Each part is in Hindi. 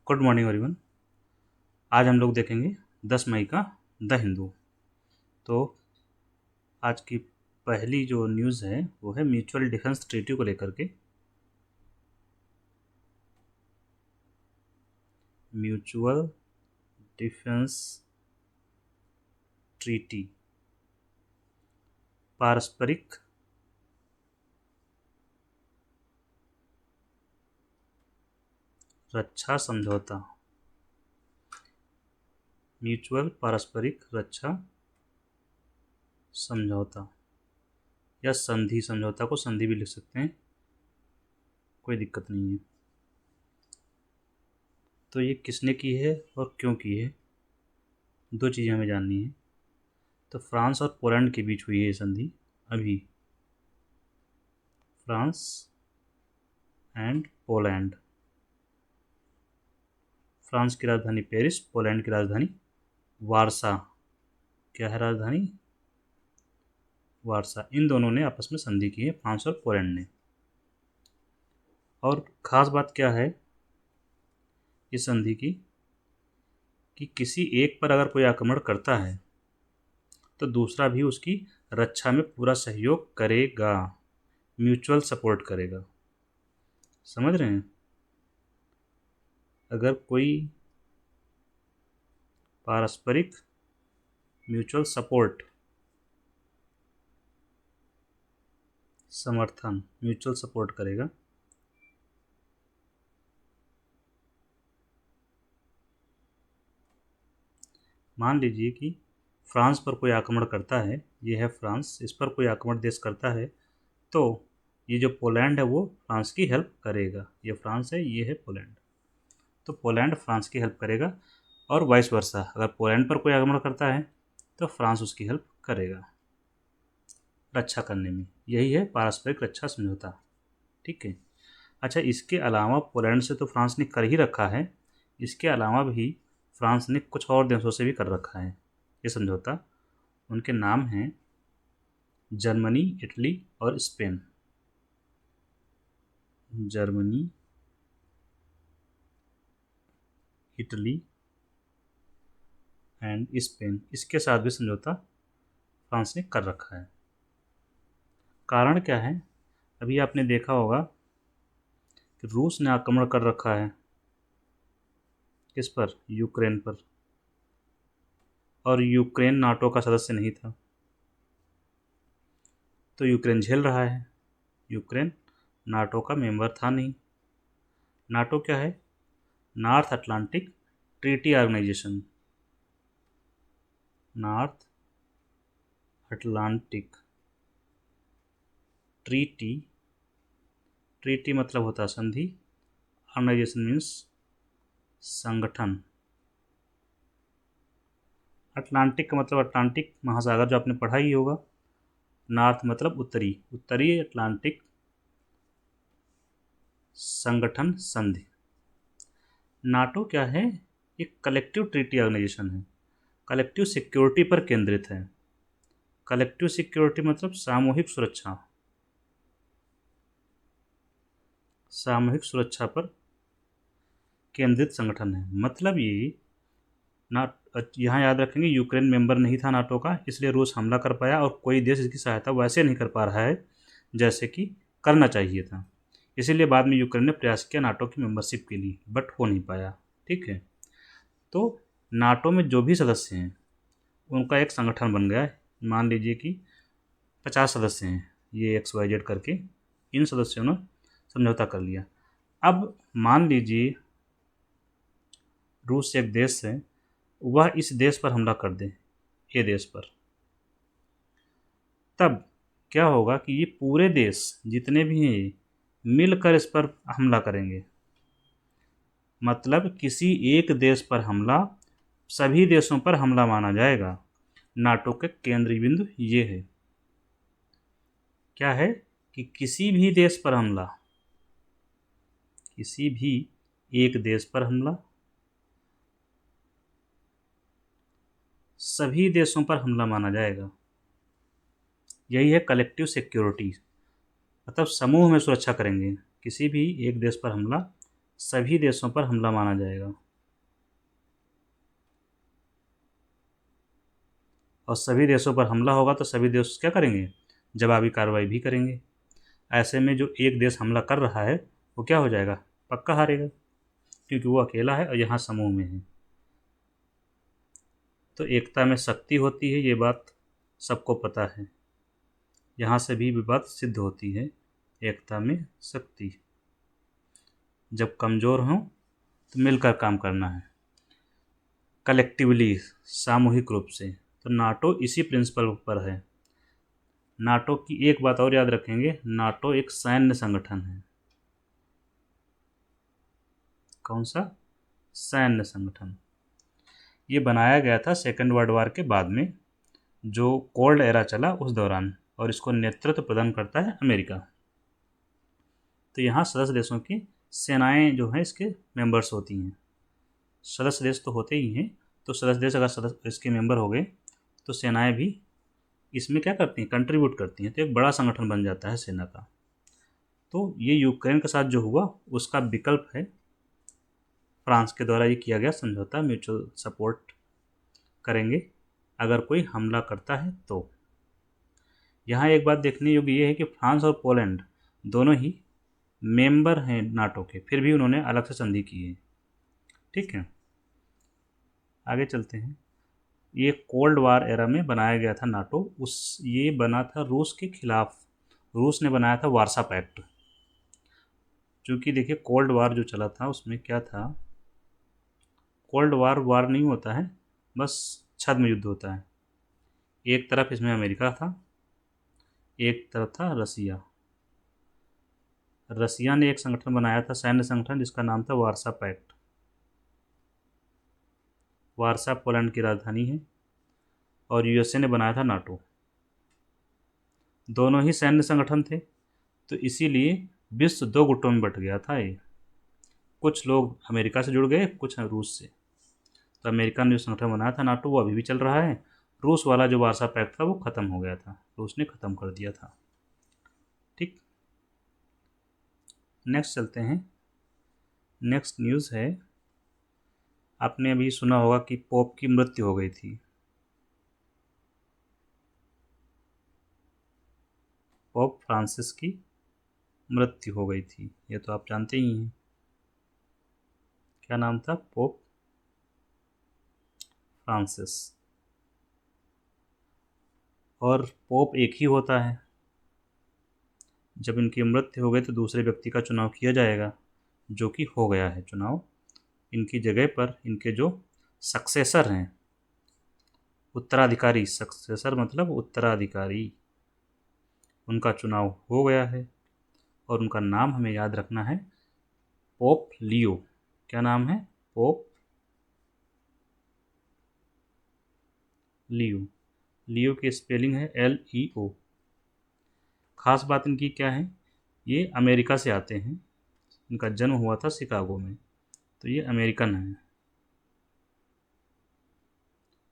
Good morning everyone. आज हम लोग देखेंगे 10 मई का द हिंदू। तो आज की पहली जो न्यूज़ है वो है म्यूचुअल डिफेंस ट्रीटी को लेकर के। म्यूचुअल डिफेंस ट्रीटी, पारस्परिक रक्षा समझौता, म्यूचुअल पारस्परिक रक्षा समझौता या संधि समझौता को संधि भी लिख सकते हैं, कोई दिक्कत नहीं है। तो ये किसने की है और क्यों की है, दो चीज़ें हमें जाननी है। तो फ्रांस और पोलैंड के बीच हुई है ये संधि अभी। फ्रांस एंड पोलैंड, फ्रांस की राजधानी पेरिस, पोलैंड की राजधानी वारसा। क्या है राजधानी? वारसा। इन दोनों ने आपस में संधि की है, फ्रांस और पोलैंड ने। और ख़ास बात क्या है इस संधि की कि किसी एक पर अगर कोई आक्रमण करता है तो दूसरा भी उसकी रक्षा में पूरा सहयोग करेगा, म्यूचुअल सपोर्ट करेगा। समझ रहे हैं? अगर कोई पारस्परिक म्यूचुअल सपोर्ट, समर्थन, म्यूचुअल सपोर्ट करेगा मान लीजिए कि फ्रांस पर कोई आक्रमण करता है, ये है फ्रांस, इस पर कोई आक्रमण देश करता है तो ये जो पोलैंड है वो फ्रांस की हेल्प करेगा। ये फ्रांस है, ये है पोलैंड, तो पोलैंड फ्रांस की हेल्प करेगा। और वाइस वर्सा, अगर पोलैंड पर कोई आक्रमण करता है तो फ्रांस उसकी हेल्प करेगा रक्षा करने में। यही है पारस्परिक रक्षा समझौता। ठीक है। अच्छा, इसके अलावा पोलैंड से तो फ्रांस ने कर ही रखा है, इसके अलावा भी फ्रांस ने कुछ और देशों से भी कर रखा है ये समझौता। उनके नाम हैं जर्मनी, इटली और Spain. Germany, Italy and Spain, इसके साथ भी समझौता फ्रांस ने कर रखा है। कारण क्या है? अभी आपने देखा होगा कि रूस ने आक्रमण कर रखा है किस पर? यूक्रेन पर। और यूक्रेन नाटो का सदस्य नहीं था, तो यूक्रेन झेल रहा है। यूक्रेन नाटो का मेंबर था नहीं। नाटो क्या है? North Atlantic Treaty Organization. North Atlantic Treaty, treaty मतलब होता है संधि, ऑर्गेनाइजेशन मीन्स संगठन। अटलांटिक का मतलब अटलांटिक महासागर, जो आपने पढ़ा ही होगा। नॉर्थ मतलब उत्तरी, उत्तरी अटलांटिक संगठन संधि। नाटो क्या है? एक कलेक्टिव ट्रीटी ऑर्गेनाइजेशन है, कलेक्टिव सिक्योरिटी पर केंद्रित है। कलेक्टिव सिक्योरिटी मतलब सामूहिक सुरक्षा, सामूहिक सुरक्षा पर केंद्रित संगठन है। मतलब ये ना, यहाँ याद रखेंगे यूक्रेन मेंबर नहीं था नाटो का, इसलिए रूस हमला कर पाया और कोई देश इसकी सहायता वैसे नहीं कर पा रहा है जैसे कि करना चाहिए था। इसीलिए बाद में यूक्रेन ने प्रयास किया नाटो की मेंबरशिप के लिए, बट हो नहीं पाया। ठीक है। तो नाटो में जो भी सदस्य हैं उनका एक संगठन बन गया है। मान लीजिए कि 50 सदस्य हैं, ये XYZ करके, इन सदस्यों ने समझौता कर लिया। अब मान लीजिए रूस एक देश है, वह इस देश पर हमला कर दे, ए देश पर, तब क्या होगा कि ये पूरे देश जितने भी हैं ये मिलकर इस पर हमला करेंगे। मतलब किसी एक देश पर हमला सभी देशों पर हमला माना जाएगा। नाटो के केंद्रीय बिंदु ये है। क्या है? कि किसी भी देश पर हमला, किसी भी एक देश पर हमला सभी देशों पर हमला माना जाएगा। यही है कलेक्टिव सिक्योरिटी, मतलब समूह में सुरक्षा करेंगे। किसी भी एक देश पर हमला सभी देशों पर हमला माना जाएगा और सभी देशों पर हमला होगा तो सभी देश क्या करेंगे, जवाबी कार्रवाई भी करेंगे। ऐसे में जो एक देश हमला कर रहा है वो क्या हो जाएगा, पक्का हारेगा, क्योंकि वो अकेला है और यहाँ समूह में है। तो एकता में शक्ति होती है, ये बात सबको पता है। यहाँ से भी बात सिद्ध होती है, एकता में शक्ति। जब कमज़ोर हों तो मिलकर काम करना है, कलेक्टिवली, सामूहिक रूप से। तो नाटो इसी प्रिंसिपल पर है। नाटो की एक बात और याद रखेंगे, नाटो एक सैन्य संगठन है। कौन सा, सैन्य संगठन। ये बनाया गया था सेकेंड वर्ल्ड वार के बाद में, जो कोल्ड एरा चला उस दौरान, और इसको नेतृत्व प्रदान करता है अमेरिका। तो यहाँ सदस्य देशों की सेनाएं जो हैं इसके मेंबर्स होती हैं। सदस्य देश तो होते ही हैं, तो सदस्य देश अगर सदस्य इसके मेंबर हो गए तो सेनाएं भी इसमें क्या करती हैं, कंट्रीब्यूट करती हैं, तो एक बड़ा संगठन बन जाता है सेना का। तो ये यूक्रेन के साथ जो हुआ उसका विकल्प है, फ्रांस के द्वारा ये किया गया समझौता, म्यूचुअल सपोर्ट करेंगे अगर कोई हमला करता है तो। यहाँ एक बात देखने योग्य ये है कि फ्रांस और पोलैंड दोनों ही मेंबर हैं नाटो के, फिर भी उन्होंने अलग से संधि की है। ठीक है, आगे चलते हैं। ये कोल्ड वार एरा में बनाया गया था नाटो, ये बना था रूस के खिलाफ। रूस ने बनाया था वार्सा पैक्ट। क्योंकि देखिए कोल्ड वार जो चला था उसमें क्या था, कोल्ड वार नहीं होता है, बस छद्म युद्ध होता है। एक तरफ इसमें अमेरिका था, एक तरफ था रसिया। रसिया ने एक संगठन बनाया था, सैन्य संगठन, जिसका नाम था वार्सा पैक्ट। वार्सा पोलैंड की राजधानी है, और यूएसए ने बनाया था नाटो। दोनों ही सैन्य संगठन थे, तो इसीलिए विश्व दो गुटों में बट गया था ये। कुछ लोग अमेरिका से जुड़ गए, कुछ रूस से। तो अमेरिका ने जो संगठन बनाया था नाटो वो अभी भी चल रहा है। रूस वाला जो वार्सा पैक्ट था वो ख़त्म हो गया था, रूस ने ख़त्म कर दिया था। ठीक, नेक्स्ट चलते हैं। नेक्स्ट न्यूज़ है, आपने अभी सुना होगा कि पोप की मृत्यु हो गई थी। पोप फ्रांसिस की मृत्यु हो गई थी, ये तो आप जानते ही हैं। क्या नाम था, पोप फ्रांसिस। और पोप एक ही होता है, जब इनकी मृत्यु हो गई तो दूसरे व्यक्ति का चुनाव किया जाएगा, जो कि हो गया है चुनाव। इनकी जगह पर इनके जो सक्सेसर हैं, उत्तराधिकारी, सक्सेसर मतलब उत्तराधिकारी, उनका चुनाव हो गया है। और उनका नाम हमें याद रखना है, पोप लियो। क्या नाम है, पोप लियो। लियो की स्पेलिंग है LEO। खास बात इनकी क्या है, ये अमेरिका से आते हैं, इनका जन्म हुआ था शिकागो में, तो ये अमेरिकन हैं।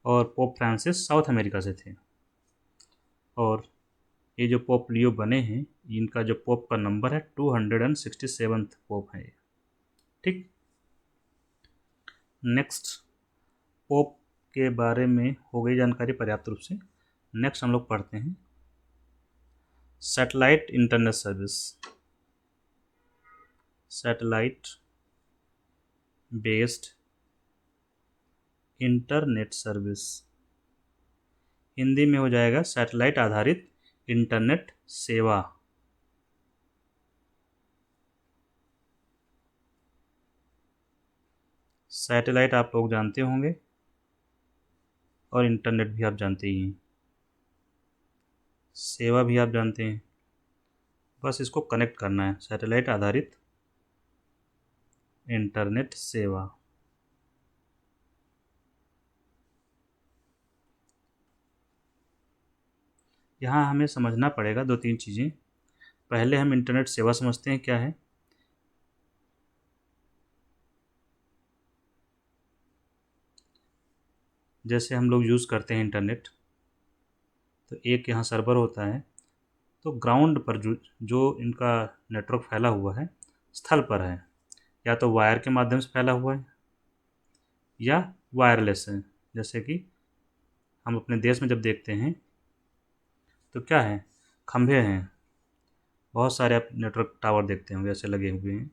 और पोप फ्रांसिस साउथ अमेरिका से थे। और ये जो पोप लियो बने हैं, इनका जो पोप का नंबर है 267 पोप है ये। ठीक, नेक्स्ट, पोप के बारे में हो गई जानकारी पर्याप्त रूप से। नेक्स्ट हम लोग पढ़ते हैं satellite internet service. Satellite based internet service, Hindi में हो जाएगा सैटेलाइट आधारित इंटरनेट सेवा। सैटेलाइट आप लोग जानते होंगे, और इंटरनेट भी आप जानते ही हैं, सेवा भी आप जानते हैं, बस इसको कनेक्ट करना है, सैटेलाइट आधारित इंटरनेट सेवा। यहाँ हमें समझना पड़ेगा दो तीन चीज़ें। पहले हम इंटरनेट सेवा समझते हैं क्या है। जैसे हम लोग यूज़ करते हैं इंटरनेट, तो एक यहाँ सर्वर होता है, तो ग्राउंड पर जो इनका नेटवर्क फैला हुआ है, स्थल पर है, या तो वायर के माध्यम से फैला हुआ है या वायरलेस है। जैसे कि हम अपने देश में जब देखते हैं तो क्या है, खंभे हैं, बहुत सारे आप नेटवर्क टावर देखते होंगे ऐसे लगे हुए हैं,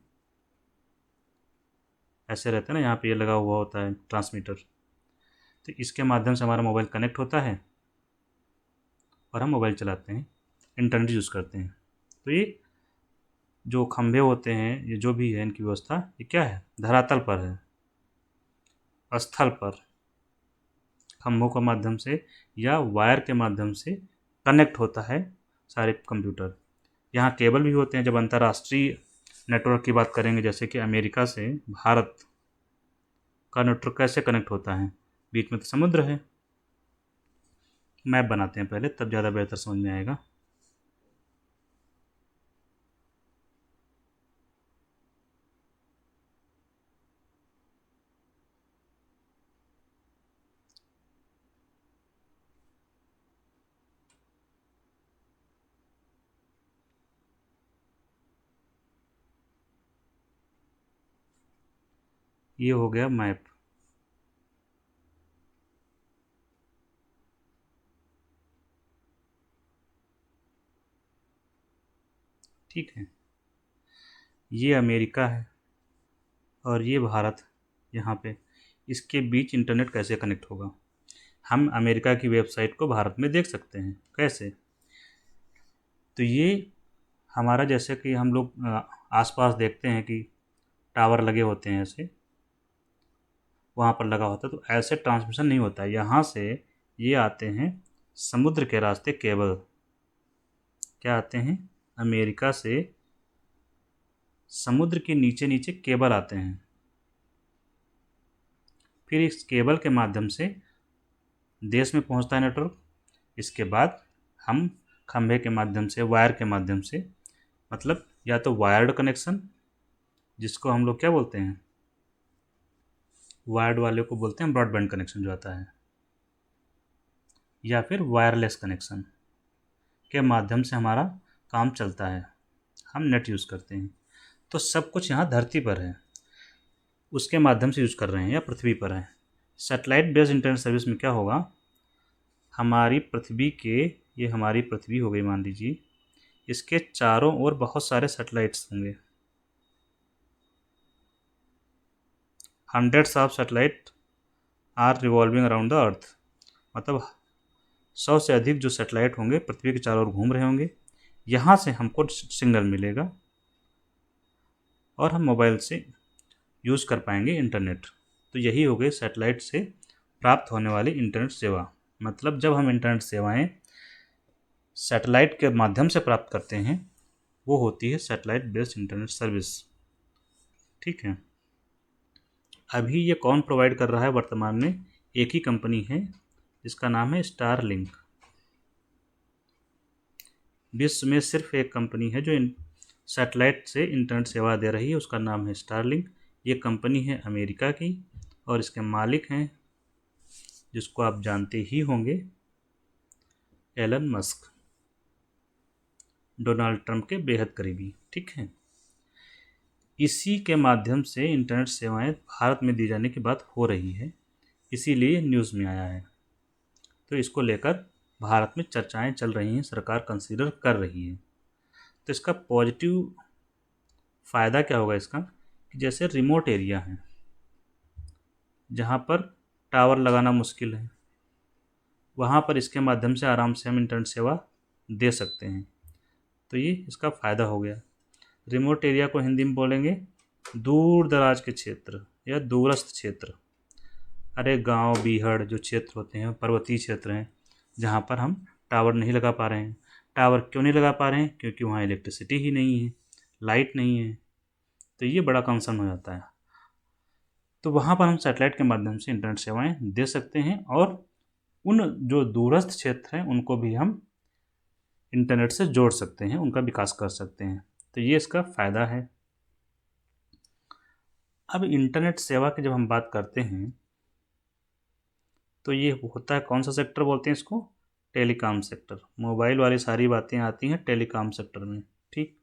ऐसे रहते हैं ना, यहाँ पे ये लगा हुआ होता है ट्रांसमीटर। तो इसके माध्यम से हमारा मोबाइल कनेक्ट होता है और हम मोबाइल चलाते हैं, इंटरनेट यूज़ करते हैं। तो ये जो खंभे होते हैं, ये जो भी है इनकी व्यवस्था, ये क्या है, धरातल पर है, स्थल पर खंभों के माध्यम से या वायर के माध्यम से कनेक्ट होता है सारे कंप्यूटर। यहाँ केबल भी होते हैं। जब अंतर्राष्ट्रीय नेटवर्क की बात करेंगे, जैसे कि अमेरिका से भारत का नेटवर्क कैसे कनेक्ट होता है, बीच में तो समुद्र है। मैप बनाते हैं पहले, तब ज़्यादा बेहतर समझ में आएगा। ये हो गया मैप। ठीक है, ये अमेरिका है और ये भारत। यहाँ पे इसके बीच इंटरनेट कैसे कनेक्ट होगा, हम अमेरिका की वेबसाइट को भारत में देख सकते हैं। कैसे, तो ये हमारा, जैसे कि हम लोग आसपास देखते हैं कि टावर लगे होते हैं, ऐसे वहाँ पर लगा होता है, तो ऐसे ट्रांसमिशन नहीं होता है। यहाँ से ये आते हैं समुद्र के रास्ते केबल। क्या आते हैं, अमेरिका से समुद्र के नीचे नीचे केबल आते हैं। फिर इस केबल के माध्यम से देश में पहुंचता है नेटवर्क। इसके बाद हम खंभे के माध्यम से, वायर के माध्यम से, मतलब या तो वायर्ड कनेक्शन, जिसको हम लोग क्या बोलते हैं, वायर्ड वाले को बोलते हैं ब्रॉडबैंड कनेक्शन जो आता है, या फिर वायरलेस कनेक्शन के माध्यम से हमारा काम चलता है, हम नेट यूज़ करते हैं। तो सब कुछ यहाँ धरती पर है, उसके माध्यम से यूज़ कर रहे हैं, या पृथ्वी पर है। सैटेलाइट बेस्ड इंटरनेट सर्विस में क्या होगा, हमारी पृथ्वी के, ये हमारी पृथ्वी हो गई मान लीजिए, इसके चारों ओर बहुत सारे सैटेलाइट्स होंगे, hundreds of satellite are revolving around the earth. मतलब 100 से अधिक जो सैटेलाइट होंगे पृथ्वी के चारों ओर घूम रहे होंगे। यहाँ से हमको सिग्नल मिलेगा और हम मोबाइल से यूज़ कर पाएंगे इंटरनेट। तो यही हो गई सैटेलाइट से प्राप्त होने वाली इंटरनेट सेवा। मतलब जब हम इंटरनेट सेवाएं सैटेलाइट के माध्यम से प्राप्त करते हैं, वो होती है सैटेलाइट बेस्ड इंटरनेट सर्विस। ठीक है, अभी ये कौन प्रोवाइड कर रहा है, वर्तमान में एक ही कंपनी है जिसका नाम है स्टारलिंक। विश्व में सिर्फ एक कंपनी है जो सैटेलाइट से इंटरनेट सेवा दे रही है, उसका नाम है स्टारलिंक। ये कंपनी है अमेरिका की और इसके मालिक हैं, जिसको आप जानते ही होंगे, एलन मस्क, डोनाल्ड ट्रंप के बेहद करीबी। ठीक है, इसी के माध्यम से इंटरनेट सेवाएं भारत में दी जाने की बात हो रही है, इसीलिए न्यूज़ में आया है। तो इसको लेकर भारत में चर्चाएं चल रही हैं, सरकार कंसीडर कर रही है। तो इसका पॉजिटिव फ़ायदा क्या होगा इसका, कि जैसे रिमोट एरिया है जहाँ पर टावर लगाना मुश्किल है, वहाँ पर इसके माध्यम से आराम से हम इंटरनेट सेवा दे सकते हैं। तो ये इसका फ़ायदा हो गया। रिमोट एरिया को हिंदी में बोलेंगे दूर दराज के क्षेत्र या दूरस्थ क्षेत्र। अरे गांव बीहड़ जो क्षेत्र होते हैं, पर्वतीय क्षेत्र हैं, जहाँ पर हम टावर नहीं लगा पा रहे हैं। टावर क्यों नहीं लगा पा रहे हैं, क्योंकि वहाँ इलेक्ट्रिसिटी ही नहीं है, लाइट नहीं है। तो ये बड़ा कंसर्न हो जाता है। तो वहाँ पर हम सैटेलाइट के माध्यम से इंटरनेट सेवाएं दे सकते हैं और उन जो दूरस्थ क्षेत्र हैं उनको भी हम इंटरनेट से जोड़ सकते हैं, उनका विकास कर सकते हैं। तो ये इसका फ़ायदा है। अब इंटरनेट सेवा की जब हम बात करते हैं तो ये होता है, कौन सा सेक्टर बोलते हैं इसको, टेलीकॉम सेक्टर। मोबाइल वाली सारी बातें आती हैं टेलीकॉम सेक्टर में। ठीक,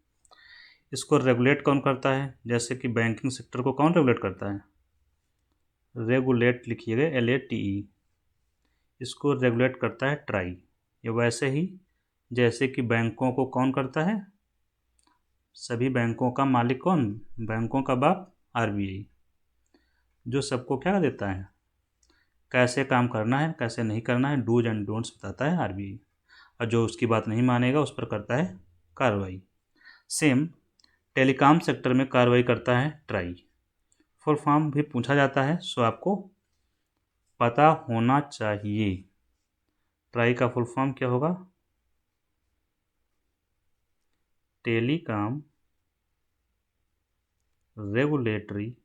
इसको रेगुलेट कौन करता है? जैसे कि बैंकिंग सेक्टर को कौन रेगुलेट करता है? रेगुलेट लिखिएगा, LATE। इसको रेगुलेट करता है ट्राई। ये वैसे ही जैसे कि बैंकों को कौन करता है? सभी बैंकों का मालिक कौन? बैंकों का बाप RBI, जो सबको क्या देता है, कैसे काम करना है कैसे नहीं करना है, डूज एंड डोंट्स बताता है RBI। और जो उसकी बात नहीं मानेगा उस पर करता है कार्रवाई। सेम टेलीकॉम सेक्टर में कार्रवाई करता है ट्राई। फुल फॉर्म भी पूछा जाता है, सो आपको पता होना चाहिए। ट्राई का फुल फॉर्म क्या होगा? Telecom regulatory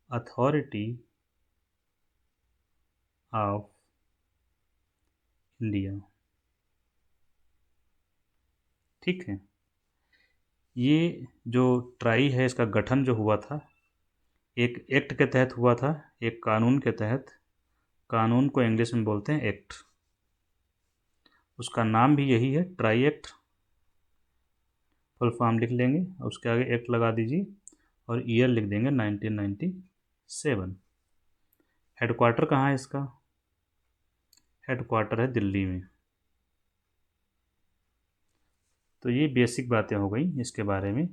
authority of India. ठीक है। ये जो ट्राई है इसका गठन जो हुआ था एक एक्ट के तहत हुआ था, एक कानून के तहत। कानून को इंग्लिश में बोलते हैं एक्ट। उसका नाम भी यही है, ट्राई एक्ट। फुल फॉर्म लिख लेंगे, उसके आगे एक्ट लगा दीजिए और ईयर लिख देंगे 1997। हेडक्वार्टर कहाँ है इसका? हेडक्वार्टर है दिल्ली में। तो ये बेसिक बातें हो गई इसके बारे में।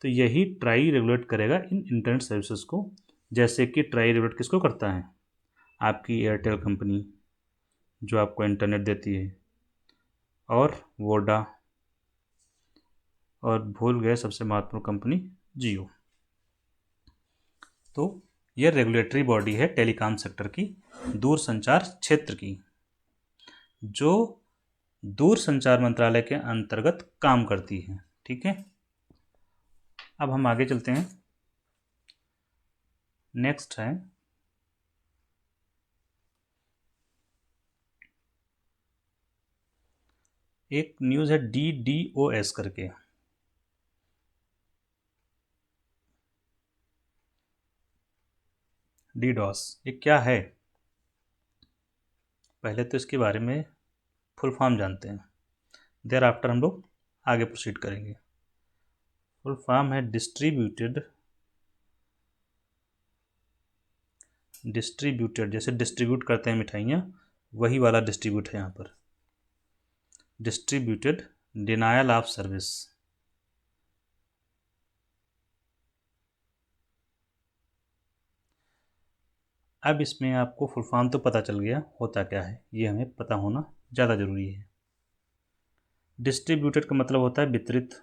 तो यही ट्राई रेगुलेट करेगा इन इंटरनेट सर्विसेज को। जैसे कि ट्राई रेगुलेट किसको करता है? आपकी एयरटेल कंपनी जो आपको इंटरनेट देती है, और वोडा, और भूल गए सबसे महत्वपूर्ण कंपनी जियो। तो यह रेगुलेटरी बॉडी है टेलीकॉम सेक्टर की, दूरसंचार क्षेत्र की, जो दूरसंचार मंत्रालय के अंतर्गत काम करती है। ठीक है, अब हम आगे चलते हैं। नेक्स्ट है एक न्यूज़ है DDoS करके। DDoS ये क्या है? पहले तो इसके बारे में फुल फॉर्म जानते हैं, देयर आफ्टर हम लोग आगे प्रोसीड करेंगे। फुल फॉर्म है डिस्ट्रीब्यूटेड, जैसे डिस्ट्रीब्यूट करते हैं मिठाइयाँ, वही वाला डिस्ट्रीब्यूट है यहाँ पर। Distributed denial of service. अब इसमें आपको फुल फॉर्म तो पता चल गया होता क्या है, ये हमें पता होना ज़्यादा ज़रूरी है। डिस्ट्रीब्यूटेड का मतलब होता है वितरित,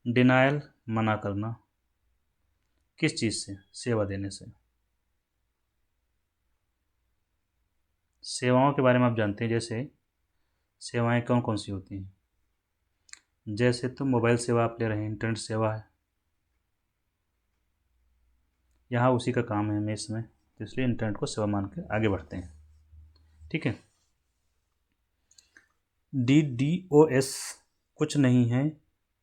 डिनायल मना करना, किस चीज़ से? सेवा देने से। सेवाओं के बारे में आप जानते हैं, जैसे सेवाएं कौन कौन सी होती हैं? जैसे तो मोबाइल सेवा आप ले रहे हैं, इंटरनेट सेवा है, यहाँ उसी का काम है मेस में, तो इसलिए इंटरनेट को सेवा मान के आगे बढ़ते हैं। ठीक है। DDoS कुछ नहीं है,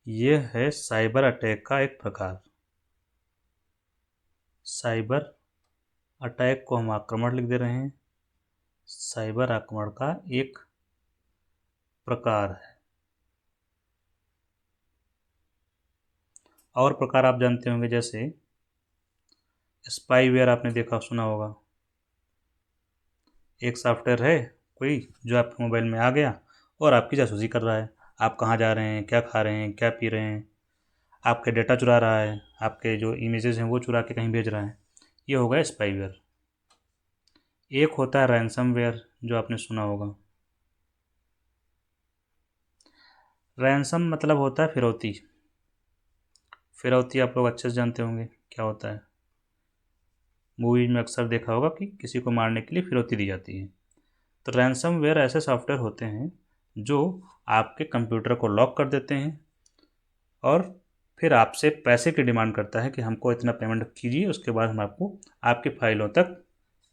यह है साइबर अटैक का एक प्रकार। साइबर अटैक को हम आक्रमण लिख दे रहे हैं, साइबर आक्रमण का एक प्रकार है। और प्रकार आप जानते होंगे, जैसे स्पाईवेयर आपने देखा सुना होगा। एक सॉफ्टवेयर है कोई जो आपके मोबाइल में आ गया और आपकी जासूसी कर रहा है, आप कहाँ जा रहे हैं, क्या खा रहे हैं, क्या पी रहे हैं, आपके डेटा चुरा रहा है, आपके जो इमेजेस हैं वो चुरा के कहीं भेज रहा है। ये होगा स्पाईवेयर। एक होता है रैंसमवेयर, जो आपने सुना होगा। रैंसम मतलब होता है फिरौती। फिरौती आप लोग अच्छे से जानते होंगे क्या होता है। मूवीज में अक्सर देखा होगा कि किसी को मारने के लिए फिरौती दी जाती है। तो रैंसमवेयर ऐसे सॉफ्टवेयर होते हैं जो आपके कंप्यूटर को लॉक कर देते हैं और फिर आपसे पैसे की डिमांड करता है कि हमको इतना पेमेंट कीजिए, उसके बाद हम आपको आपकी फाइलों तक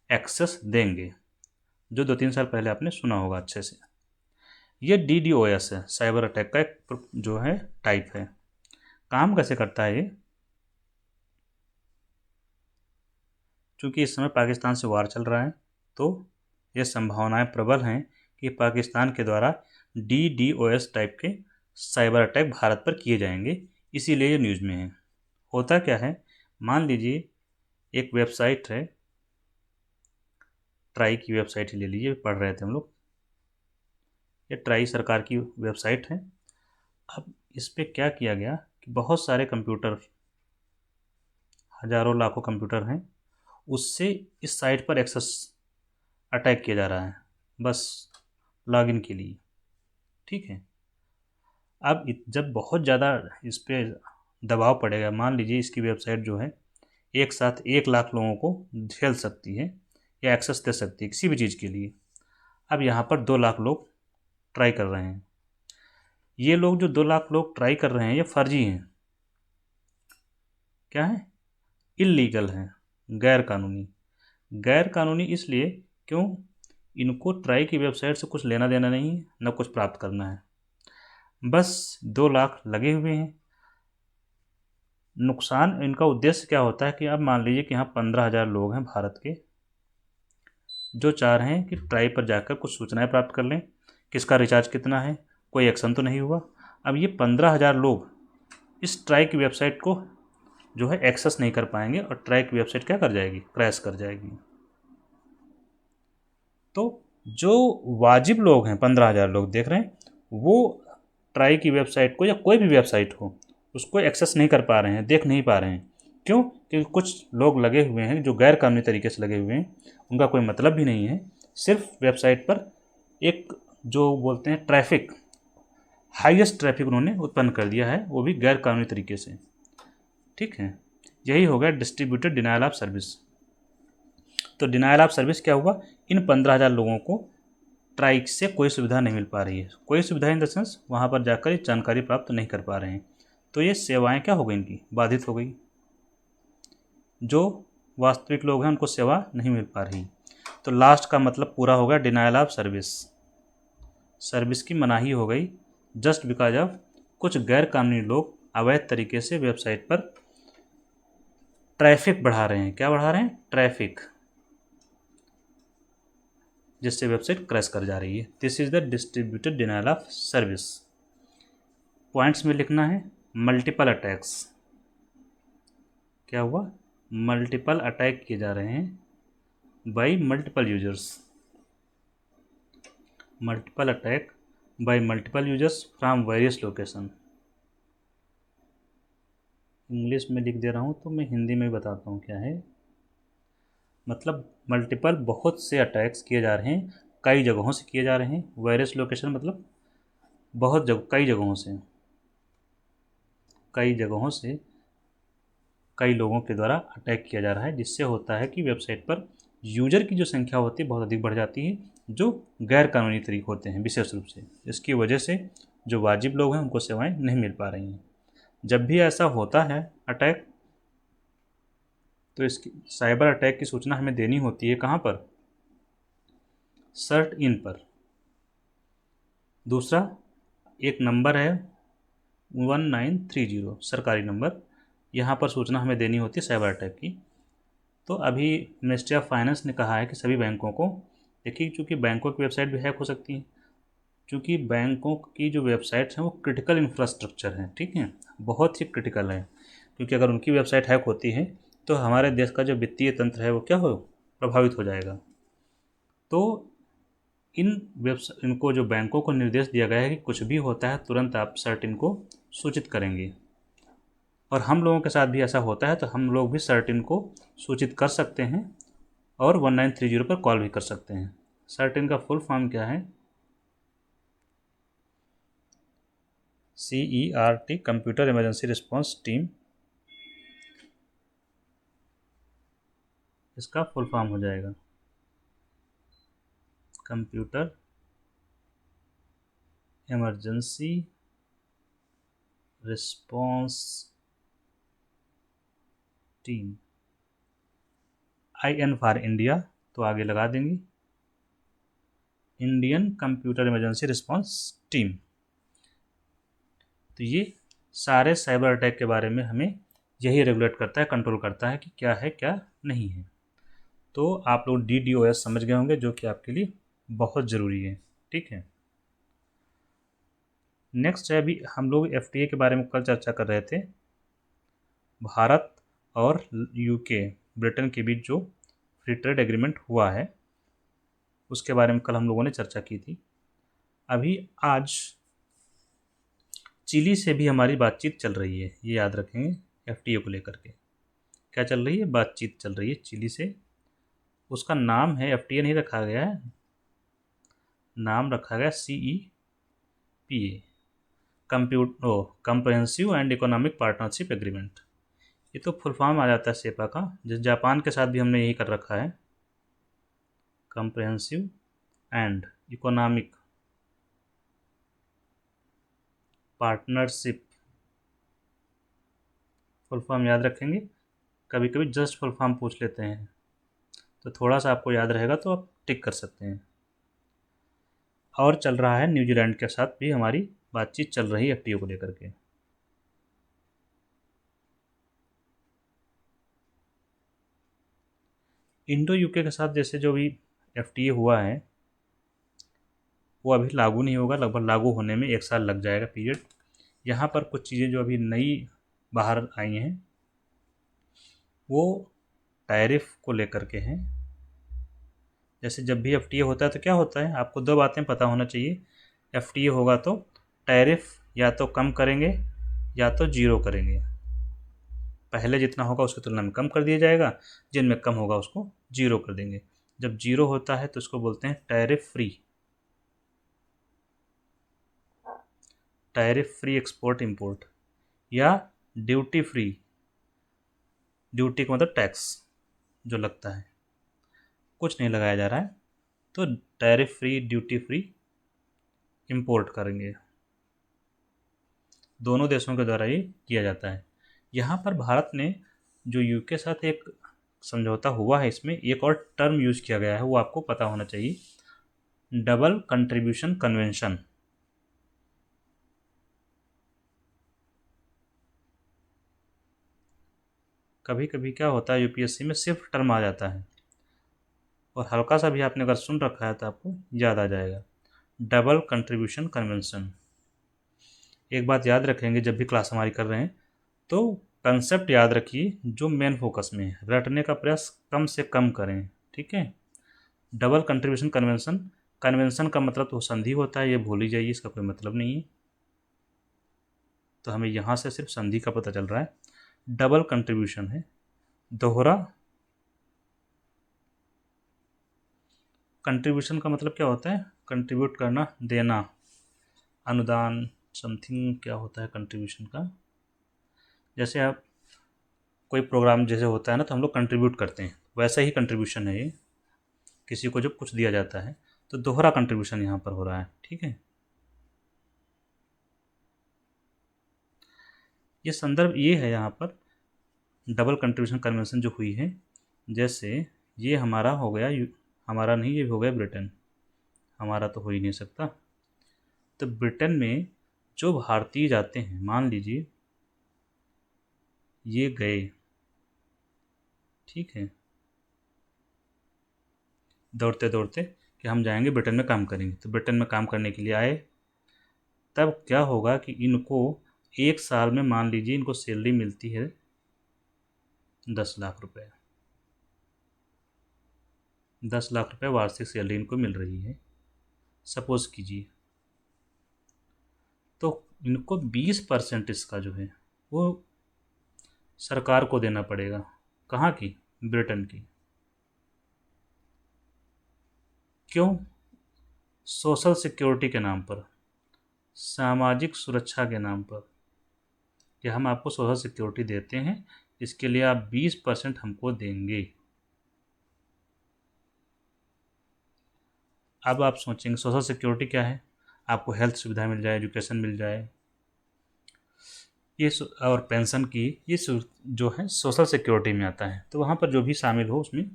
एक्सेस देंगे, जो 2-3 साल पहले आपने सुना होगा अच्छे से। ये DDoS है, साइबर अटैक का एक जो है टाइप है। काम कैसे करता है ये? चूँकि इस समय पाकिस्तान से वार चल रहा है, तो ये संभावनाएं प्रबल हैं कि पाकिस्तान के द्वारा DDoS टाइप के साइबर अटैक भारत पर किए जाएंगे, इसीलिए ये न्यूज़ में है। होता क्या है, मान लीजिए एक वेबसाइट है, ट्राई की वेबसाइट ही ले लीजिए, पढ़ रहे थे हम लोग। ये ट्राई सरकार की वेबसाइट है। अब इस पर क्या किया गया कि बहुत सारे कंप्यूटर, हजारों लाखों कंप्यूटर हैं, उससे इस साइट पर एक्सेस अटैक किया जा रहा है, बस लॉगिन के लिए। ठीक है। अब जब बहुत ज़्यादा इस पर दबाव पड़ेगा, मान लीजिए इसकी वेबसाइट जो है एक साथ 1 लाख लोगों को झेल सकती है या एक्सेस दे सकती है किसी भी चीज़ के लिए। अब यहाँ पर 2 लाख लोग ट्राई कर रहे हैं। ये लोग जो 2 लाख लोग ट्राई कर रहे हैं, ये फर्जी हैं। क्या है? इल्लीगल हैं, गैर कानूनी। गैर कानूनी इसलिए क्यों? इनको ट्राई की वेबसाइट से कुछ लेना देना नहीं है, न कुछ प्राप्त करना है, बस 2 लाख लगे हुए हैं। नुकसान इनका उद्देश्य क्या होता है कि अब मान लीजिए कि यहाँ 15,000 लोग हैं भारत के, जो चाह रहे हैं कि ट्राई पर जाकर कुछ सूचनाएं प्राप्त कर लें, किसका रिचार्ज कितना है, कोई एक्शन तो नहीं हुआ। अब ये 15,000 लोग इस ट्राई की वेबसाइट को जो है एक्सेस नहीं कर पाएंगे और ट्राई की वेबसाइट क्या कर जाएगी? क्रैश कर जाएगी। तो जो वाजिब लोग हैं, 15,000 लोग देख रहे हैं, वो ट्राई की वेबसाइट को या कोई भी वेबसाइट हो उसको एक्सेस नहीं कर पा रहे हैं, देख नहीं पा रहे हैं। क्यों? क्योंकि कुछ लोग लगे हुए हैं जो गैर कानूनी तरीके से लगे हुए हैं, उनका कोई मतलब भी नहीं है, सिर्फ वेबसाइट पर एक जो बोलते हैं ट्रैफिक, हाईएस्ट ट्रैफिक उन्होंने उत्पन्न कर दिया है, वो भी गैर कानूनी तरीके से। ठीक है, यही हो गया डिस्ट्रीब्यूटेड डिनायल ऑफ सर्विस। तो डिनायल ऑफ सर्विस क्या हुआ? इन 15,000 लोगों को ट्राई से कोई सुविधा नहीं मिल पा रही है। कोई सुविधा इन द सेंस वहाँ पर जाकर जानकारी प्राप्त नहीं कर पा रहे हैं। तो ये सेवाएं क्या हो गई? इनकी बाधित हो गई। जो वास्तविक लोग हैं उनको सेवा नहीं मिल पा रही। तो लास्ट का मतलब पूरा हो गया डिनायल ऑफ सर्विस। सर्विस की मनाही हो गई जस्ट बिकॉज ऑफ कुछ गैर कानूनी लोग अवैध तरीके से वेबसाइट पर ट्रैफिक बढ़ा रहे हैं। क्या बढ़ा रहे हैं? ट्रैफिक, जिससे वेबसाइट क्रैश कर जा रही है। This is the distributed denial of service. Points में लिखना है मल्टीपल अटैक्स। क्या हुआ? मल्टीपल अटैक किए जा रहे हैं bye multiple users. Multiple attack by multiple users from various location. English में लिख दे रहा हूँ तो मैं हिंदी में बताता हूँ क्या है। मतलब मल्टीपल, बहुत से अटैक्स किए जा रहे हैं, कई जगहों से किए जा रहे हैं। वेरियस लोकेशन मतलब बहुत जगह, कई जगहों से, कई जगहों से कई लोगों के द्वारा अटैक किया जा रहा है, जिससे होता है कि वेबसाइट पर यूजर की जो संख्या होती है बहुत अधिक बढ़ जाती है, जो गैर कानूनी तरीके होते हैं विशेष रूप से। इसकी वजह से जो वाजिब लोग हैं उनको सेवाएं नहीं मिल पा रही हैं। जब भी ऐसा होता है अटैक, तो इसकी साइबर अटैक की सूचना हमें देनी होती है कहाँ पर? सर्ट इन पर। दूसरा एक नंबर है 1930, सरकारी नंबर, यहाँ पर सूचना हमें देनी होती है साइबर अटैक की। तो अभी मिनिस्ट्री ऑफ फाइनेंस ने कहा है कि सभी बैंकों को, देखिए चूँकि बैंकों की वेबसाइट भी हैक हो सकती है, क्योंकि बैंकों की जो वेबसाइट्स हैं वो क्रिटिकल इंफ्रास्ट्रक्चर हैं। ठीक है, बहुत ही क्रिटिकल है, क्योंकि अगर उनकी वेबसाइट हैक होती है तो हमारे देश का जो वित्तीय तंत्र है वो क्या हो? प्रभावित हो जाएगा। तो इनको जो बैंकों को निर्देश दिया गया है कि कुछ भी होता है तुरंत आप सर्ट इनको सूचित करेंगे। और हम लोगों के साथ भी ऐसा होता है तो हम लोग भी सर्ट इनको सूचित कर सकते हैं और 1930 पर कॉल भी कर सकते हैं। सर्ट इन का फुल फॉर्म क्या है? CERT, computer emergency response team, इसका फुल फॉर्म हो जाएगा computer emergency response team. IN for India, तो आगे लगा देंगे Indian computer emergency response team. तो ये सारे साइबर अटैक के बारे में हमें यही रेगुलेट करता है, कंट्रोल करता है कि क्या है क्या नहीं है। तो आप लोग DDoS समझ गए होंगे, जो कि आपके लिए बहुत ज़रूरी है। ठीक है। नेक्स्ट है, अभी हम लोग एफटीए के बारे में कल चर्चा कर रहे थे। भारत और यूके, ब्रिटेन के बीच जो फ्री ट्रेड एग्रीमेंट हुआ है उसके बारे में कल हम लोगों ने चर्चा की थी। अभी आज चिली से भी हमारी बातचीत चल रही है, ये याद रखेंगे। एफटीए को लेकर के क्या चल रही है? बातचीत चल रही है चिली से। उसका नाम है, एफटीए नहीं रखा गया है, नाम रखा गया CEPA, comprehensive and economic partnership agreement. ये तो फुल फॉर्म आ जाता है सेपा का, जिस जापान के साथ भी हमने यही कर रखा है, comprehensive and economic partnership. Full form याद रखेंगे, कभी कभी जस्ट फुल फॉर्म पूछ लेते हैं, तो थोड़ा सा आपको याद रहेगा तो आप टिक कर सकते हैं। और चल रहा है, न्यूजीलैंड के साथ भी हमारी बातचीत चल रही है एफटीओ को लेकर के। इंडो यूके के साथ जैसे जो भी एफटीए हुआ है वो अभी लागू नहीं होगा, लगभग लागू होने में 1 साल लग जाएगा पीरियड। यहाँ पर कुछ चीज़ें जो अभी नई बाहर आई हैं वो टैरिफ को लेकर के हैं। जैसे जब भी एफटीए होता है तो क्या होता है, आपको 2 बातें पता होना चाहिए। एफटीए होगा तो टैरिफ या तो कम करेंगे या तो जीरो करेंगे। पहले जितना होगा उसकी तुलना में कम कर दिया जाएगा, जिनमें कम होगा उसको जीरो कर देंगे। जब जीरो होता है तो उसको बोलते हैं tariff free, tariff free export import, या ड्यूटी फ्री। ड्यूटी का मतलब टैक्स जो लगता है, कुछ नहीं लगाया जा रहा है, तो tariff free, duty free import करेंगे। दोनों देशों के द्वारा ये किया जाता है। यहाँ पर भारत ने जो यूके साथ एक समझौता हुआ है, इसमें एक और टर्म यूज किया गया है, वो आपको पता होना चाहिए, डबल कंट्रीब्यूशन कन्वेंशन। कभी कभी क्या होता है यूपीएससी में सिर्फ टर्म आ जाता है, और हल्का सा भी आपने अगर सुन रखा है तो आपको याद आ जाएगा, डबल कंट्रीब्यूशन कन्वेंशन। एक बात याद रखेंगे जब भी क्लास हमारी कर रहे हैं तो कंसेप्ट याद रखिए जो मेन फोकस में है, रटने का प्रयास कम से कम करें, ठीक है। डबल कंट्रीब्यूशन कन्वेंशन, कन्वेंशन का मतलब तो संधि होता है, ये भूल ही जाइए, इसका कोई मतलब नहीं है। तो हमें यहाँ से सिर्फ संधि का पता चल रहा है। डबल कंट्रीब्यूशन है, दोहरा। कंट्रीब्यूशन का मतलब क्या होता है? कंट्रीब्यूट करना, देना, अनुदान, समथिंग क्या होता है कंट्रीब्यूशन का। जैसे आप कोई प्रोग्राम जैसे होता है ना तो हम लोग कंट्रीब्यूट करते हैं, वैसा ही कंट्रीब्यूशन है ये, किसी को जब कुछ दिया जाता है तो दोहरा कंट्रीब्यूशन यहाँ पर हो रहा है, ठीक है। ये संदर्भ ये है यहाँ पर, डबल कंट्रीब्यूशन कन्वेंशन जो हुई है। जैसे ये हमारा हो गया, हमारा नहीं, ये हो गया ब्रिटेन, हमारा तो हो ही नहीं सकता। तो ब्रिटेन में जो भारतीय जाते हैं, मान लीजिए ये गए, ठीक है, दौड़ते दौड़ते कि हम जाएंगे ब्रिटेन में काम करेंगे, तो ब्रिटेन में काम करने के लिए आए। तब क्या होगा कि इनको 1 साल में मान लीजिए इनको सैलरी मिलती है 10 लाख रुपए, 10 लाख रुपए वार्षिक सैलरी इनको मिल रही है, सपोज कीजिए। तो इनको 20% इसका जो है वो सरकार को देना पड़ेगा। कहाँ की? ब्रिटेन की। क्यों? सोशल सिक्योरिटी के नाम पर, सामाजिक सुरक्षा के नाम पर, कि हम आपको सोशल सिक्योरिटी देते हैं, इसके लिए आप 20% हमको देंगे। अब आप सोचेंगे सोशल सिक्योरिटी क्या है? आपको हेल्थ सुविधा मिल जाए, एजुकेशन मिल जाए, ये और पेंशन की, ये जो है सोशल सिक्योरिटी में आता है। तो वहाँ पर जो भी शामिल हो उसमें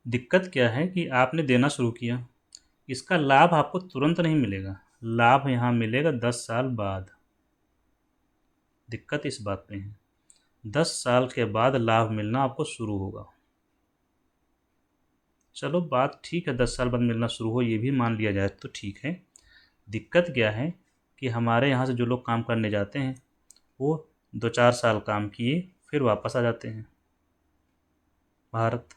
दिक्कत क्या है कि आपने देना शुरू किया, इसका लाभ आपको तुरंत नहीं मिलेगा, लाभ यहाँ मिलेगा 10 साल बाद। दिक्कत इस बात में है, 10 साल के बाद लाभ मिलना आपको शुरू होगा। चलो बात ठीक है, 10 साल बाद मिलना शुरू हो, ये भी मान लिया जाए तो ठीक है। दिक्कत क्या है कि हमारे यहाँ से जो लोग काम करने जाते हैं वो 2-4 साल काम किए फिर वापस आ जाते हैं भारत।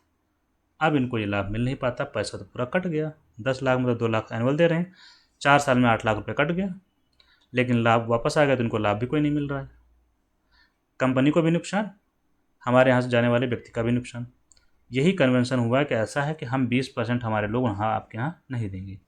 अब इनको ये लाभ मिल नहीं पाता, पैसा तो पूरा कट गया। 10 लाख मतलब 2 लाख एनुअल दे रहे हैं, 4 साल में 8 लाख रुपये कट गया, लेकिन लाभ वापस आ गया तो इनको लाभ भी कोई नहीं मिल रहा है। कंपनी को भी नुकसान, हमारे यहाँ से जाने वाले व्यक्ति का भी नुकसान। यही कन्वेंशन हुआ है कि ऐसा है कि हम 20% हमारे लोग वहाँ आपके यहाँ नहीं देंगे।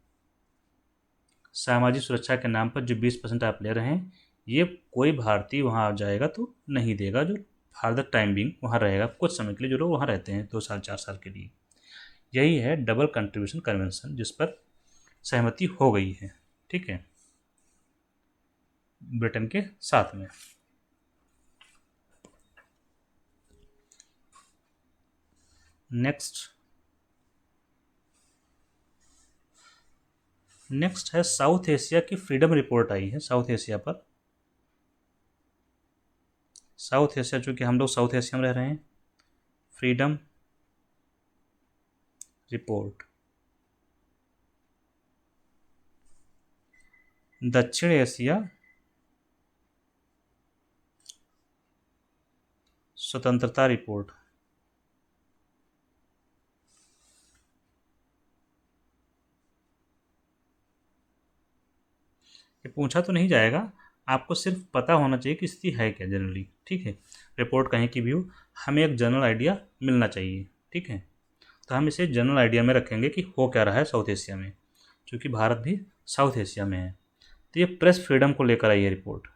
सामाजिक सुरक्षा के नाम पर जो 20% आप ले रहे हैं, ये कोई भारतीय वहाँ जाएगा तो नहीं देगा, जो फॉर द टाइम बिंग वहाँ रहेगा कुछ समय के लिए, जो लोग वहाँ रहते हैं 2 साल 4 साल के लिए। यही है डबल कंट्रीब्यूशन कन्वेंशन, जिस पर सहमति हो गई है, ठीक है, ब्रिटेन के साथ में। नेक्स्ट है साउथ एशिया की फ्रीडम रिपोर्ट आई है। साउथ एशिया पर, साउथ एशिया, चूँकि हम लोग साउथ एशिया में रह रहे हैं, फ्रीडम रिपोर्ट। दक्षिण एशिया स्वतंत्रता रिपोर्ट। ये पूछा तो नहीं जाएगा, आपको सिर्फ पता होना चाहिए कि स्थिति है क्या जनरली, ठीक है। रिपोर्ट कहीं की भी हो, हमें एक जनरल आइडिया मिलना चाहिए, ठीक है। तो हम इसे जनरल आइडिया में रखेंगे कि हो क्या रहा है साउथ एशिया में, क्योंकि भारत भी साउथ एशिया में है। तो ये प्रेस फ्रीडम को लेकर आई है रिपोर्ट।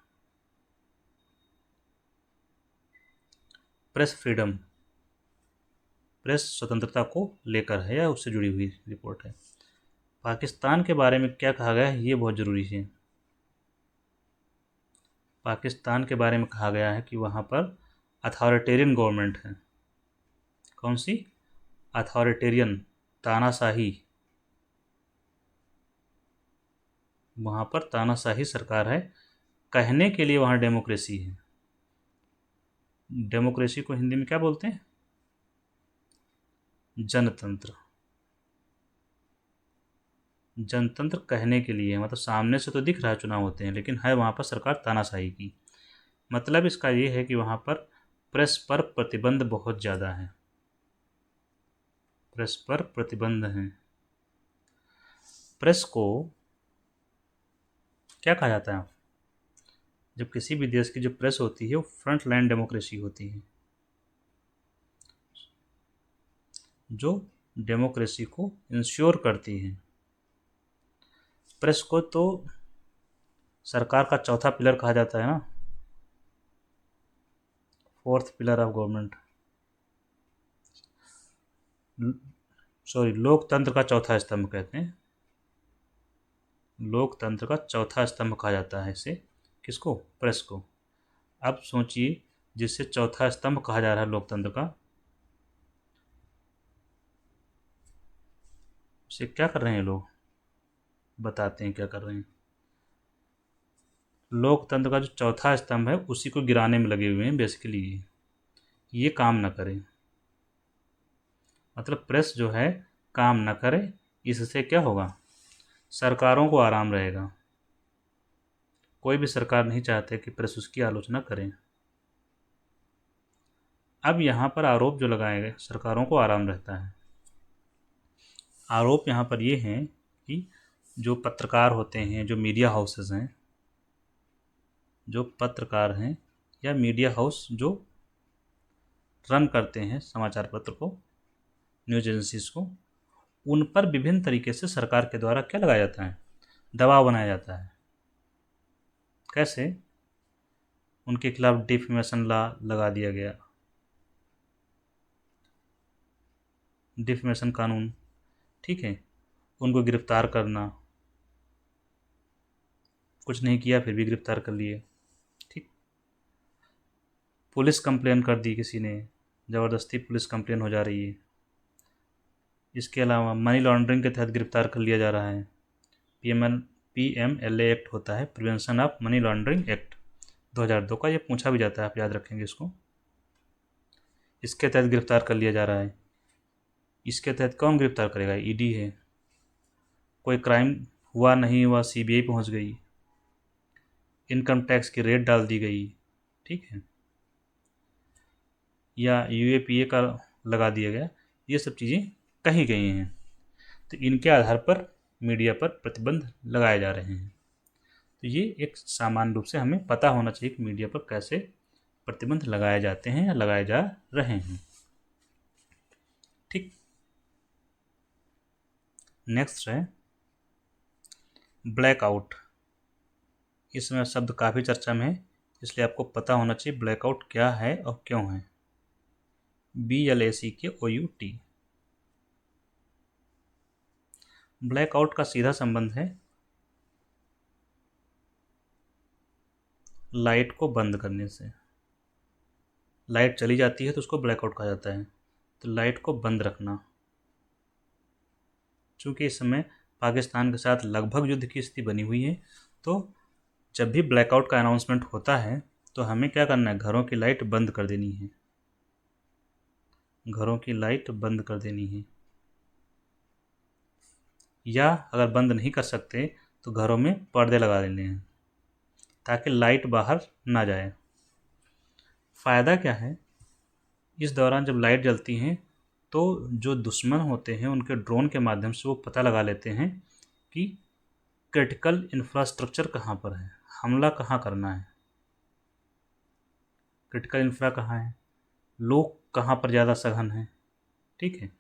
प्रेस फ्रीडम, प्रेस स्वतंत्रता को लेकर है या उससे जुड़ी हुई रिपोर्ट है। पाकिस्तान के बारे में क्या कहा गया है, ये बहुत ज़रूरी है। पाकिस्तान के बारे में कहा गया है कि वहाँ पर अथॉरिटेरियन गवर्नमेंट है। कौन सी? अथॉरिटेरियन, तानाशाही। वहाँ पर तानाशाही सरकार है। कहने के लिए वहाँ डेमोक्रेसी है। डेमोक्रेसी को हिंदी में क्या बोलते हैं? जनतंत्र। जनतंत्र कहने के लिए, मतलब सामने से तो दिख रहा है चुनाव होते हैं, लेकिन है वहाँ पर सरकार तानाशाही की। मतलब इसका ये है कि वहाँ पर प्रेस पर प्रतिबंध बहुत ज़्यादा है। प्रेस पर प्रतिबंध हैं। प्रेस को क्या कहा जाता है? जब किसी भी देश की जो प्रेस होती है वो फ्रंट लाइन डेमोक्रेसी होती है, जो डेमोक्रेसी को इंश्योर करती है। प्रेस को तो सरकार का चौथा पिलर कहा जाता है ना, fourth pillar of government, sorry, लोकतंत्र का चौथा स्तंभ कहते हैं। लोकतंत्र का चौथा स्तंभ कहा जाता है इसे। किसको? प्रेस को। अब सोचिए, जिससे चौथा स्तंभ कहा जा रहा है लोकतंत्र का, उसे क्या कर रहे हैं लोग? बताते हैं क्या कर रहे हैं। लोकतंत्र का जो चौथा स्तंभ है उसी को गिराने में लगे हुए हैं बेसिकली। ये काम ना करें, मतलब प्रेस जो है काम ना करे, इससे क्या होगा? सरकारों को आराम रहेगा। कोई भी सरकार नहीं चाहते कि प्रेस उसकी आलोचना करें। अब यहाँ पर आरोप जो लगाए गए, सरकारों को आराम रहता है। आरोप यहाँ पर ये हैं कि जो पत्रकार होते हैं, जो मीडिया हाउसेस हैं, जो पत्रकार हैं या मीडिया हाउस जो रन करते हैं समाचार पत्र को, न्यूज एजेंसीज को, उन पर विभिन्न तरीके से सरकार के द्वारा क्या लगाया जाता है? दबाव बनाया जाता है। कैसे? उनके खिलाफ डिफेमेशन लॉ लगा दिया गया, डिफेमेशन कानून, ठीक है। उनको गिरफ्तार करना, कुछ नहीं किया फिर भी गिरफ्तार कर लिए, ठीक। पुलिस कंप्लेन कर दी किसी ने, ज़बरदस्ती पुलिस कंप्लेन हो जा रही है। इसके अलावा मनी लॉन्ड्रिंग के तहत गिरफ्तार कर लिया जा रहा है। PMLA एक्ट होता है, prevention of money laundering act 2002 का। ये पूछा भी जाता है, आप याद रखेंगे इसको। इसके तहत गिरफ्तार कर लिया जा रहा है। इसके तहत कौन गिरफ्तार करेगा? ईडी है। कोई क्राइम हुआ नहीं हुआ, CBI पहुंच गई, इनकम टैक्स की रेट डाल दी गई, ठीक है, या यूएपीए का लगा दिया गया, ये सब चीज़ें कही गई हैं। तो इनके आधार पर मीडिया पर प्रतिबंध लगाए जा रहे हैं। तो ये एक सामान्य रूप से हमें पता होना चाहिए कि मीडिया पर कैसे प्रतिबंध लगाए जाते हैं या लगाए जा रहे हैं। ठीक। नेक्स्ट है ब्लैकआउट। इसमें शब्द काफ़ी चर्चा में है, इसलिए आपको पता होना चाहिए ब्लैकआउट क्या है और क्यों है। BLACKOUT। ब्लैकआउट का सीधा संबंध है लाइट को बंद करने से। लाइट चली जाती है तो उसको ब्लैकआउट कहा जाता है। तो लाइट को बंद रखना। चूँकि इस समय पाकिस्तान के साथ लगभग युद्ध की स्थिति बनी हुई है, तो जब भी ब्लैकआउट का अनाउंसमेंट होता है तो हमें क्या करना है, घरों की लाइट बंद कर देनी है। घरों की लाइट बंद कर देनी है, या अगर बंद नहीं कर सकते तो घरों में पर्दे लगा देने हैं ताकि लाइट बाहर ना जाए। फ़ायदा क्या है, इस दौरान जब लाइट जलती हैं तो जो दुश्मन होते हैं उनके ड्रोन के माध्यम से वो पता लगा लेते हैं कि क्रिटिकल इंफ्रास्ट्रक्चर कहाँ पर है, हमला कहाँ करना है, क्रिटिकल इंफ्रा कहाँ है, लोग कहाँ पर ज़्यादा सघन हैं, ठीक है।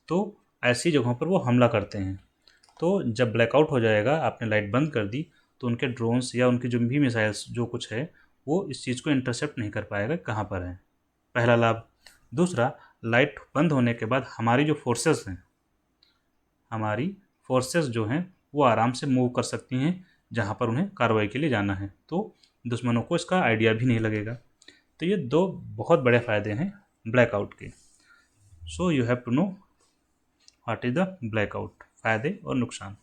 तो ऐसी जगहों पर वो हमला करते हैं। तो जब ब्लैकआउट हो जाएगा, आपने लाइट बंद कर दी, तो उनके ड्रोन्स या उनके जो भी मिसाइल्स जो कुछ है वो इस चीज़ को इंटरसेप्ट नहीं कर पाएगा कहाँ पर है। पहला लाभ। दूसरा, लाइट बंद होने के बाद हमारी जो फोर्सेस हैं, हमारी फोर्सेस जो हैं वो आराम से मूव कर सकती हैं जहाँ पर उन्हें कार्रवाई के लिए जाना है। तो दुश्मनों को इसका आइडिया भी नहीं लगेगा। तो ये दो बहुत बड़े फ़ायदे हैं ब्लैकआउट के। So you have to know what is the blackout, फ़ायदे और नुकसान।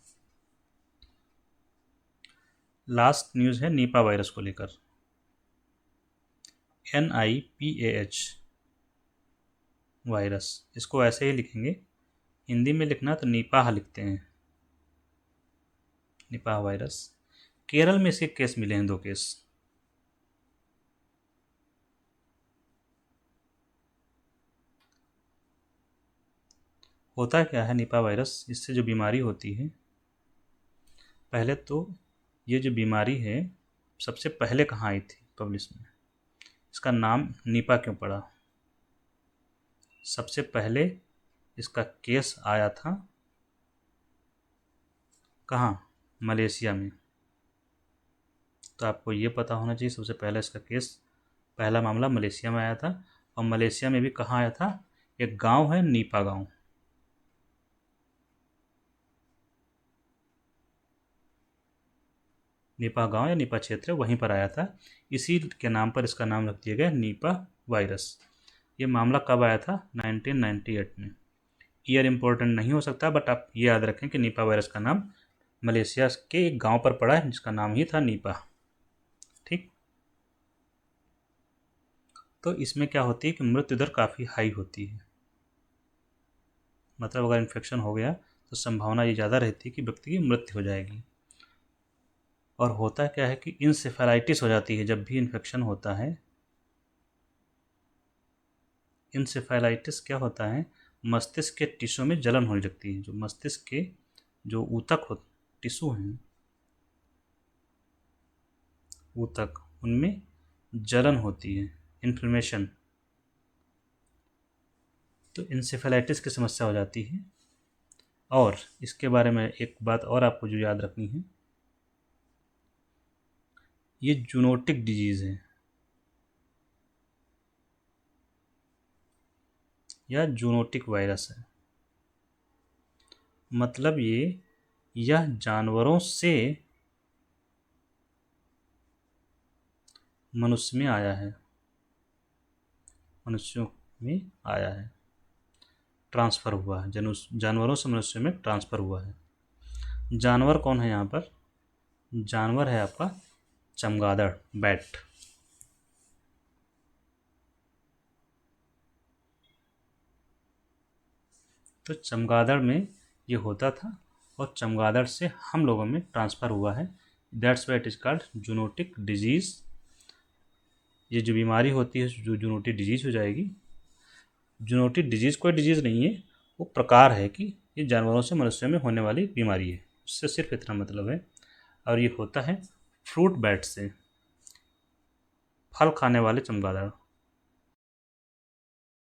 लास्ट न्यूज़ है नीपा वायरस को लेकर। NIPAH वायरस, इसको ऐसे ही लिखेंगे, हिंदी में लिखना तो निपाह लिखते हैं, निपाह वायरस। केरल में इसके केस मिले हैं, 2 केस। होता क्या है निपाह वायरस, इससे जो बीमारी होती है, पहले तो ये जो बीमारी है सबसे पहले कहाँ आई थी पब्लिश में, इसका नाम निपा क्यों पड़ा। सबसे पहले इसका केस आया था कहाँ, मलेशिया में। तो आपको ये पता होना चाहिए सबसे पहले इसका केस, पहला मामला मलेशिया में आया था। और मलेशिया में भी कहाँ आया था, एक गांव है नीपा गांव। नीपा गांव या नीपा क्षेत्र वहीं पर आया था, इसी के नाम पर इसका नाम रख दिया गया नीपा वायरस। ये मामला कब आया था, 1998 में। ईयर इम्पोर्टेंट नहीं हो सकता, बट आप ये याद रखें कि नीपा वायरस का नाम मलेशिया के एक गांव पर पड़ा है जिसका नाम ही था नीपा। ठीक। तो इसमें क्या होती है कि मृत्यु दर काफ़ी हाई होती है। मतलब अगर इन्फेक्शन हो गया तो संभावना ये ज़्यादा रहती है कि व्यक्ति की मृत्यु हो जाएगी। और होता क्या है कि इंसेफेलाइटिस हो जाती है जब भी इन्फेक्शन होता है। इंसेफेलाइटिस क्या होता है, मस्तिष्क के टिश्यू में जलन होने लगती है। जो मस्तिष्क के जो ऊतक हो टिश्यू हैं, ऊतक, उनमें जलन होती है, इन्फ्लेमेशन। तो इंसेफेलाइटिस की समस्या हो जाती है। और इसके बारे में एक बात और आपको जो याद रखनी है, ये जूनोटिक डिजीज़ है या जूनोटिक वायरस है। मतलब यह जानवरों से मनुष्य में आया है, मनुष्यों में आया है, ट्रांसफ़र हुआ है, जानवरों से मनुष्य में ट्रांसफ़र हुआ है। जानवर कौन है यहाँ पर, जानवर है आपका चमगादड़, बैट। तो चमगादड़ में ये होता था और चमगादड़ से हम लोगों में ट्रांसफ़र हुआ है। That's why it is called zoonotic disease. ये जो बीमारी होती है जो जूनोटिक डिजीज़ हो जाएगी। जूनोटिक डिजीज़ कोई डिजीज़ नहीं है, वो प्रकार है कि ये जानवरों से मनुष्यों में होने वाली बीमारी है, उससे सिर्फ इतना मतलब है। और ये होता है फ्रूट बैट से, फल खाने वाले चमगादड़।